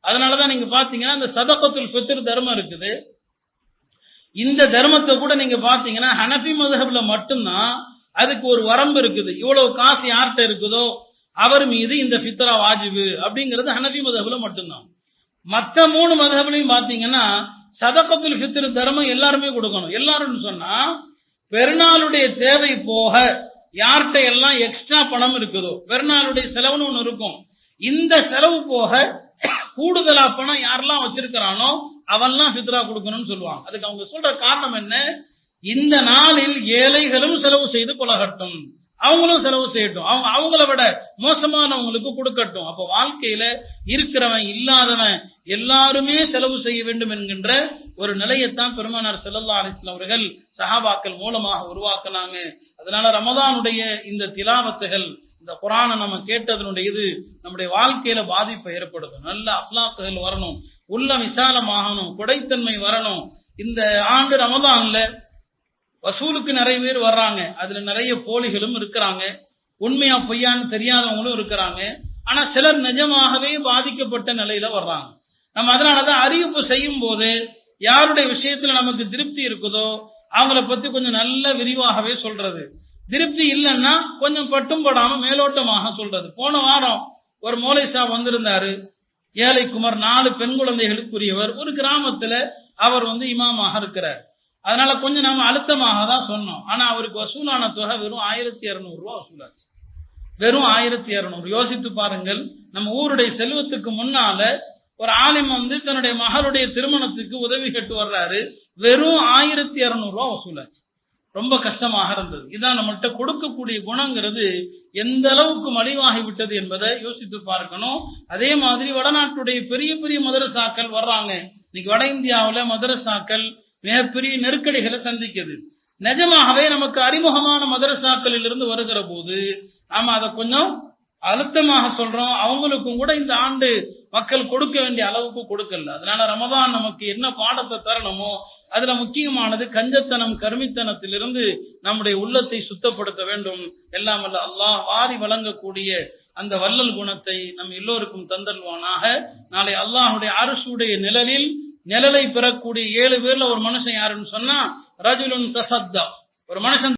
அதனாலதான் நீங்க பாத்தீங்கன்னா இந்த சதகத்துல் ஃபித்ர் தர்மம் இருக்குது. இந்த தர்மத்தை கூட நீங்க பாத்தீங்கன்னா ஹனஃபி மذஹப்ல மட்டும்தான் அதுக்கு ஒரு வரம்பு இருக்குது. இவ்வளவு காசு யார்கிட்ட இருக்குதோ அவர் மீது இந்த ஃபித்ரா வாஜிபு அப்படிங்கிறது ஹனஃபி மذஹப்ல மட்டும்தான். மற்ற 3 மذஹப்லயும் பாத்தீங்கன்னா சதகத்துல் ஃபித்ர் தர்மம் எல்லாருமே கொடுக்கணும். எல்லாரும் சொன்னா பெருநாளுடைய தேவை போக யார்கிட்ட எல்லாம் எக்ஸ்ட்ரா பணம் இருக்குதோ, பெருநாளுடைய செலவுன்னு ஒண்ணு இருக்கும், இந்த செலவு போக கூடுதலா பணம் யாரெல்லாம் வச்சிருக்கிறானோ அவெல்லாம் ஃபித்ரா கொடுக்கணும்னு சொல்லுவாங்க. அதுக்கு அவங்க சொல்ற காரணம் என்ன? இந்த நாளில் ஏழைகளும் செலவு செய்து கொள்ளகட்டும், அவங்களும் செலவு செய்யட்டும், அவங்கள விட மோசமானவங்களுக்கு கொடுக்கட்டும். அப்ப வாழ்க்கையில இருக்கிறவன் இல்லாதவன் எல்லாருமே செலவு செய்ய வேண்டும் என்கின்ற ஒரு நிலையத்தான் பெருமானார் ஸல்லல்லாஹு அலைஹி வஸல்லம் அவர்கள் சஹாபாக்கள் மூலமாக உருவாக்குனாங்க. அதனால ரமதானுடைய இந்த திலாவத்துகள், இந்த குர்ஆனை நம்ம கேட்டதனுடைய இது நம்முடைய வாழ்க்கையில பாதிப்பை ஏற்படுத்தும். நல்ல அஃலாக்குகள் வரணும், உள்ள விசாலமாகணும், கொடைத்தன்மை வரணும். இந்த ஆண்டு ரமதான்ல வசூலுக்கு நிறைய பேர் வர்றாங்க, அதுல நிறைய போலிகளும் இருக்கிறாங்க, உண்மையா பொய்யான்னு தெரியாதவங்களும் இருக்கிறாங்க. ஆனா சிலர் நிஜமாகவே பாதிக்கப்பட்ட நிலையில வர்றாங்க. நம்ம அதனாலதான் அறிவிப்பு செய்யும் போது யாருடைய விஷயத்துல நமக்கு திருப்தி இருக்குதோ அவங்கள பத்தி கொஞ்சம் நல்ல விரிவாகவே சொல்றது, திருப்தி இல்லைன்னா கொஞ்சம் பட்டும் படாம மேலோட்டமாக சொல்றது. போன வாரம் ஒரு மௌலைசா வந்திருந்தாரு, ஏழை குமர், 4 பெண் குழந்தைகளுக்குரியவர், ஒரு கிராமத்துல அவர் இமாமாக இருக்கிறார். அதனால கொஞ்சம் நாம அழுத்தமாக தான் சொன்னோம். ஆனா அவருக்கு வசூலான தொகை வெறும் 1200 ரூபாய் வசூலாச்சு. வெறும் 1200. யோசித்து பாருங்கள், நம்ம ஊருடைய செல்வத்துக்கு முன்னால ஒரு ஆலிம் தன்னுடைய மகளுடைய திருமணத்துக்கு உதவி கேட்டு வர்றாரு, வெறும் 1200 ரூபாய் வசூலாச்சு. ரொம்ப கஷ்டமாக இருந்தது. இதான் நம்மள்கிட்ட கொடுக்கக்கூடிய குணங்கிறது எந்த அளவுக்கு மலிவாகி விட்டது என்பதை யோசித்து பார்க்கணும். அதே மாதிரி வடநாட்டுடைய பெரிய பெரிய மதரசாக்கள் வர்றாங்க. இன்னைக்கு வட இந்தியாவுல மதரசாக்கள் மிகப்பெரிய நெருக்கடிகளை சந்திக்குது. நிஜமாகவே நமக்கு அறிமுகமான மதரசாக்களில் இருந்து வருகிற போது நாம அதை கொஞ்சம் அழுத்தமாக சொல்றோம். அவங்களுக்கும் கூட இந்த ஆண்டு மக்கள் கொடுக்க வேண்டிய அளவுக்கு கொடுக்கல. அதனால ரமதான் நமக்கு என்ன பாடத்தை தரணுமோ அதுல முக்கியமானது கஞ்சத்தனம், கருமித்தனத்திலிருந்து நம்முடைய உள்ளத்தை சுத்தப்படுத்த வேண்டும். எல்லாம் வல்ல அல்லாஹ் வாரி வழங்கக்கூடிய அந்த வல்லல் குணத்தை நம் எல்லோருக்கும் தந்தல்வானாக. நாளை அல்லாஹுடைய அர்ஷுடைய நிழலை பெறக்கூடிய 7 பேர்ல ஒரு மனுஷன் யாருன்னு சொன்னா ரஜுலுன் தஸத்தா, ஒரு மனுஷன்